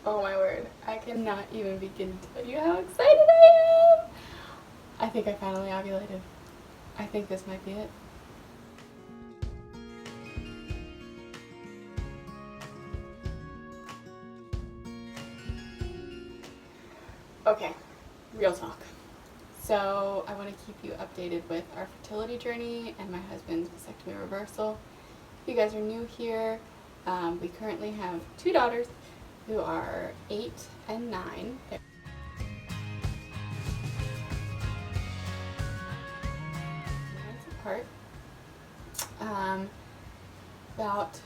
Oh my word, I cannot even begin to tell you how excited I am. I think I finally ovulated. I think this might be it. Okay, real talk. So I want to keep you updated with our fertility journey and my husband's vasectomy reversal. If you guys are new here, we currently have 2 daughters who are 8 and 9. They're months apart. About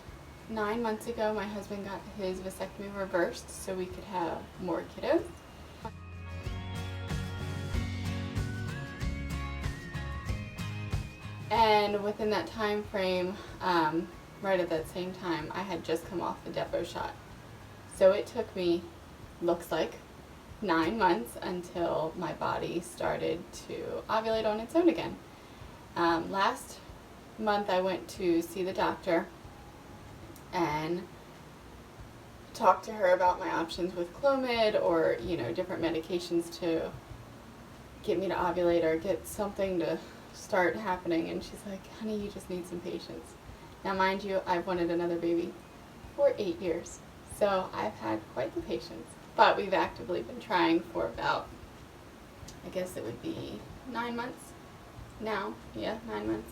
9 months ago, my husband got his vasectomy reversed so we could have more kiddos. And within that time frame, right at that same time, I had just come off the depo shot. So it took me, looks like, 9 months until my body started to ovulate on its own again. Last month I went to see the doctor and talked to her about my options with Clomid or, different medications to get me to ovulate or get something to start happening. And she's like, honey, you just need some patience. Now mind you, I've wanted another baby for 8 years. So I've had quite the patience, but we've actively been trying for about, I guess it would be 9 months now. Yeah, 9 months.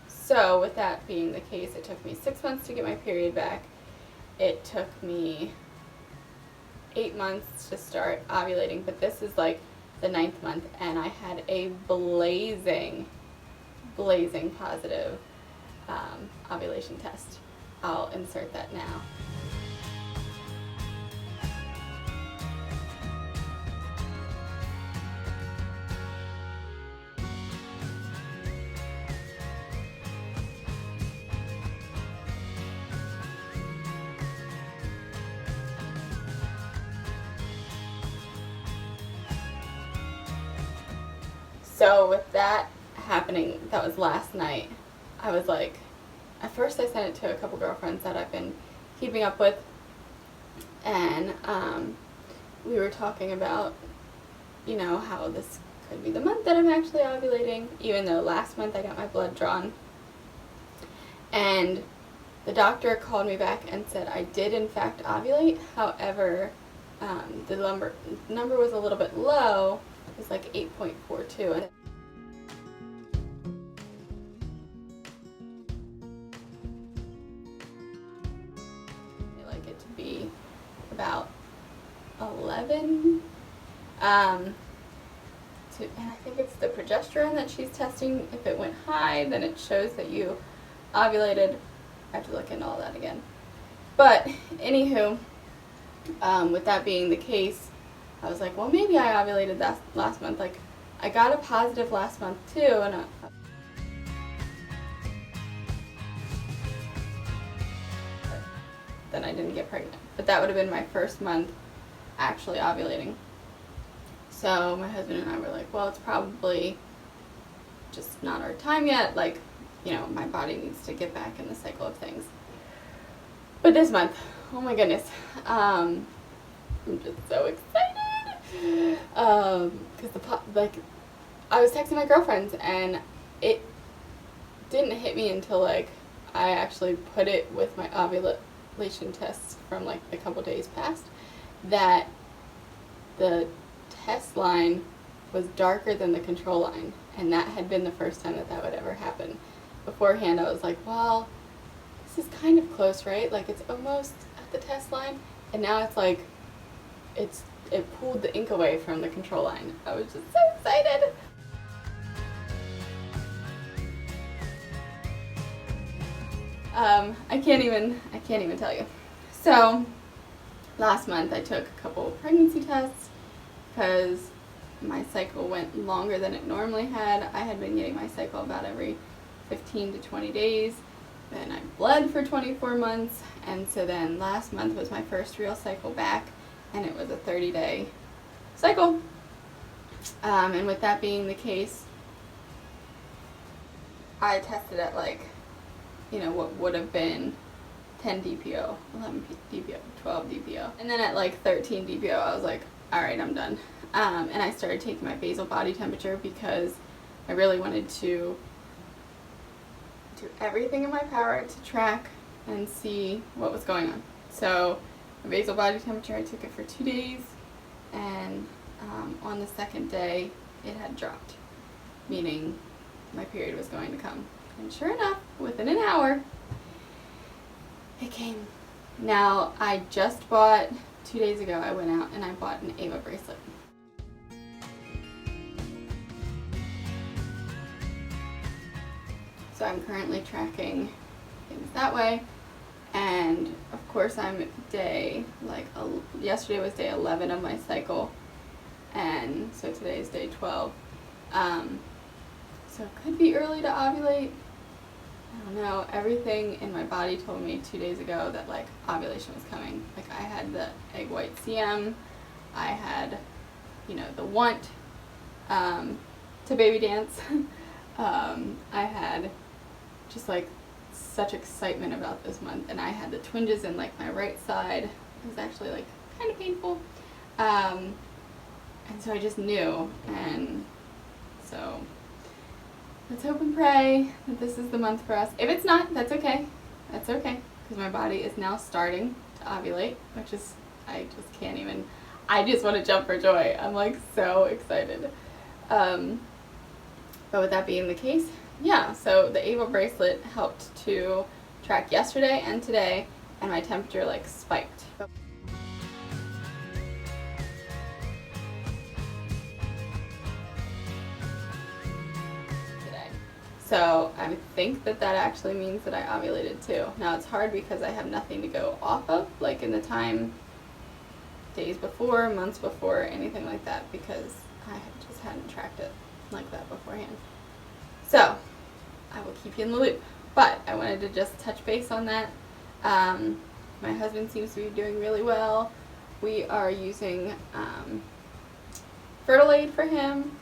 So with that being the case, it took me 6 months to get my period back. It took me 8 months to start ovulating, but this is like the 9th month, and I had a blazing positive ovulation test. I'll insert that now. So with that happening, that was last night, I was like, at first I sent it to a couple girlfriends that I've been keeping up with, and we were talking about, how this could be the month that I'm actually ovulating, even though last month I got my blood drawn. And the doctor called me back and said I did in fact ovulate, however, the number was a little bit low. It was like 8.42. It to be about 11. And I think it's the progesterone that she's testing. If it went high, then it shows that you ovulated. I have to look into all that again. But anywho, with that being the case, I was like, well, maybe I ovulated that last month. Like, I got a positive last month too, and then I didn't get pregnant. But that would have been my first month actually ovulating. So my husband and I were like, well, it's probably just not our time yet. Like, my body needs to get back in the cycle of things. But this month, oh my goodness, I'm just so excited. Because I was texting my girlfriends, and it didn't hit me until I actually put it with my ovulation tests from a couple days past, that the test line was darker than the control line, and that had been the first time that would ever happen. Beforehand, I was like, well, this is kind of close, right? It's almost at the test line, and now it's like it pulled the ink away from the control line. I was just so excited. I can't even tell you. So last month I took a couple pregnancy tests because my cycle went longer than it normally had. I had been getting my cycle about every 15 to 20 days. Then I bled for 24 months, and so then last month was my first real cycle back, and it was a 30-day cycle. And with that being the case, I tested at what would have been 10 DPO, 11 DPO, 12 12 DPO. And then at like 13 DPO, I was like, all right, I'm done. And I started taking my basal body temperature because I really wanted to do everything in my power to track and see what was going on. So my basal body temperature, I took it for 2 days, and on the second day, it had dropped, meaning my period was going to come. And sure enough, within an hour, it came. Now, I just bought, 2 days ago, I went out and I bought an Ava bracelet. So I'm currently tracking things that way. And of course I'm yesterday was day 11 of my cycle. And so today is day 12. So it could be early to ovulate. I don't know. Everything in my body told me 2 days ago that like ovulation was coming. Like I had the egg white CM. I had, the want to baby dance. I had just like such excitement about this month, and I had the twinges in like my right side. It was actually like kind of painful. And so I just knew, and so let's hope and pray that this is the month for us. If it's not, that's okay. That's okay, because my body is now starting to ovulate, which is, I just can't even, I just want to jump for joy. I'm like so excited. But with that being the case, yeah, so the Ava bracelet helped to track yesterday and today, and my temperature like spiked. So I think that actually means that I ovulated too. Now it's hard because I have nothing to go off of, like in the time, days before, months before, anything like that, because I just hadn't tracked it like that beforehand. So I will keep you in the loop. But I wanted to just touch base on that. My husband seems to be doing really well. We are using fertilAid for him.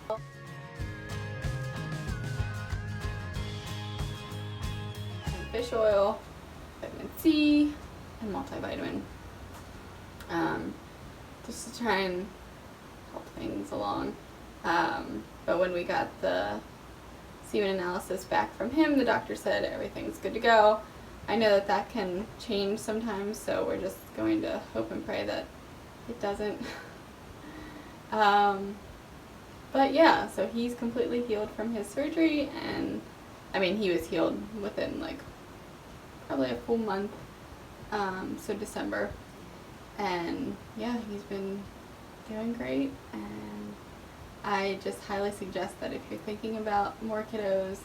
Fish oil, vitamin C, and multivitamin, just to try and help things along. But when we got the semen analysis back from him, the doctor said everything's good to go. I know that can change sometimes, so we're just going to hope and pray that it doesn't. But yeah, so he's completely healed from his surgery, and I mean, he was healed within like probably a full month, so December, and yeah, he's been doing great, and I just highly suggest that if you're thinking about more kiddos,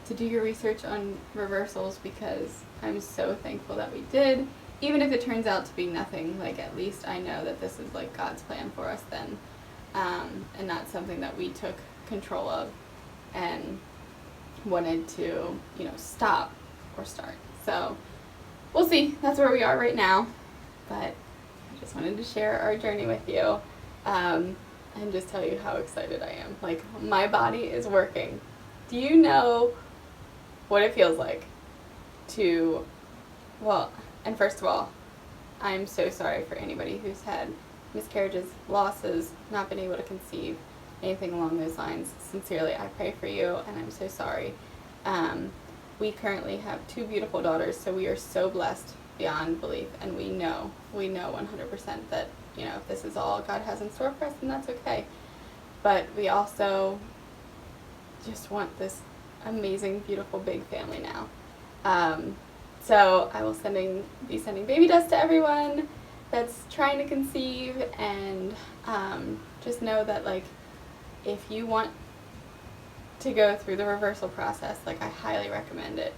to do your research on reversals, because I'm so thankful that we did. Even if it turns out to be nothing, like at least I know that this is like God's plan for us then, and not something that we took control of and wanted to, stop or start. So we'll see. That's where we are right now. But I just wanted to share our journey with you, and just tell you how excited I am. Like, my body is working. Do you know what it feels like to, and first of all, I'm so sorry for anybody who's had miscarriages, losses, not been able to conceive, anything along those lines. Sincerely, I pray for you, and I'm so sorry. We currently have 2 beautiful daughters, so we are so blessed beyond belief, and we know 100% that, if this is all God has in store for us, then that's okay. But we also just want this amazing, beautiful, big family now. So I will be sending baby dust to everyone that's trying to conceive, and just know that, like, if you want to go through the reversal process, like, I highly recommend it.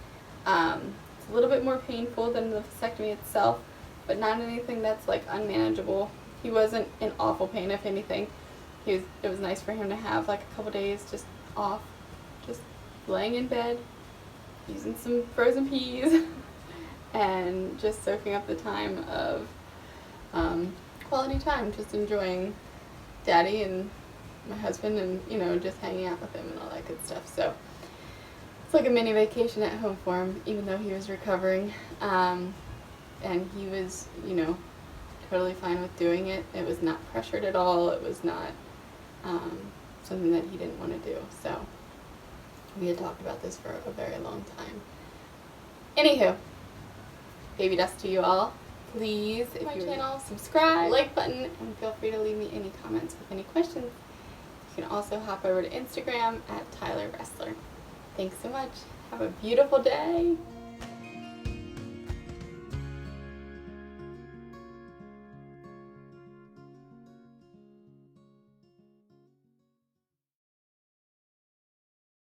It's a little bit more painful than the vasectomy itself, but not anything that's like unmanageable. He wasn't in awful pain, if anything. It was nice for him to have like a couple days just off, just laying in bed, using some frozen peas, and just soaking up the time of quality time, just enjoying Daddy and my husband, and just hanging out with him and all that good stuff. So it's like a mini vacation at home for him, even though he was recovering. and he was, you know, totally fine with doing it. It was not pressured at all. It was not something that he didn't want to do. So we had talked about this for a very long time. Anywho, baby dust to you all. Please, if you're my channel, subscribe, like button, and feel free to leave me any comments with any questions. You can also hop over to Instagram at Tyler Wrestler. Thanks so much. Have a beautiful day.